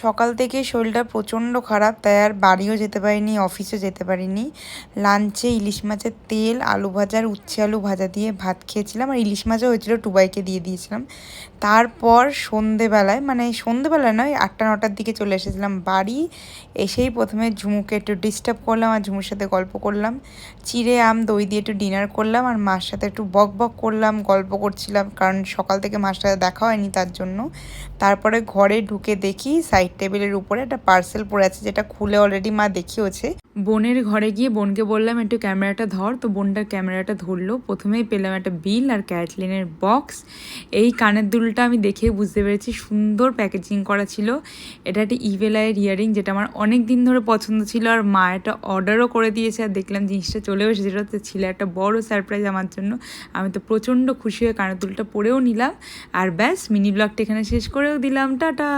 সকাল থেকে শরীরটা প্রচণ্ড খারাপ, তাই আর বাড়িও যেতে পারিনি, অফিসও যেতে পারিনি। লাঞ্চে ইলিশ মাছের তেল, আলু ভাজার উচ্ছে আলু ভাজা দিয়ে ভাত খেয়েছিলাম, আর ইলিশ মাছও হয়েছিল, টুবাইকে দিয়ে দিয়েছিলাম। তারপর সন্ধেবেলায় নয়, 8টা-9টার দিকে চলে এসেছিলাম বাড়ি। এসেই প্রথমে ঝুমুকে একটু ডিস্টার্ব করলাম আর ঝুমুর সাথে গল্প করলাম। চিড়ে আম দই দিয়ে একটু ডিনার করলাম, আর মার সাথে একটু বক বক করলাম, গল্প করছিলাম, কারণ সকাল থেকে মার সাথে দেখা হয়নি তার জন্য। তারপরে ঘরে ঢুকে দেখি সাইড টেবিলের উপরে একটা পার্সেল পড়ে আছে, যেটা খুলে অলরেডি মা দেখিয়েছে। বোনের ঘরে গিয়ে বোনকে বললাম একটু ক্যামেরাটা ধর, তো বোনটার ক্যামেরাটা ধরলো। প্রথমেই পেলাম একটা বিল আর ক্যাটলিনের বক্স। এই কানের দুলটা আমি দেখে বুঝতে পেরেছি, সুন্দর প্যাকেজিং করা ছিল। এটা একটা ইভেলাইয়ের ইয়ারিং, যেটা আমার অনেক দিন ধরে পছন্দ ছিল, আর মা এটা অর্ডারও করে দিয়েছে। আর দেখলাম জিনিসটা চলেও এসেছে, যেটা তো ছিল একটা বড় সারপ্রাইজ আমার জন্য। আমি তো প্রচণ্ড খুশি হয়ে কানের দুলটা পরেও নিলাম। আর ব্যাস, মিনি ব্লগটা এখানে শেষ করেও দিলাম। টাটা।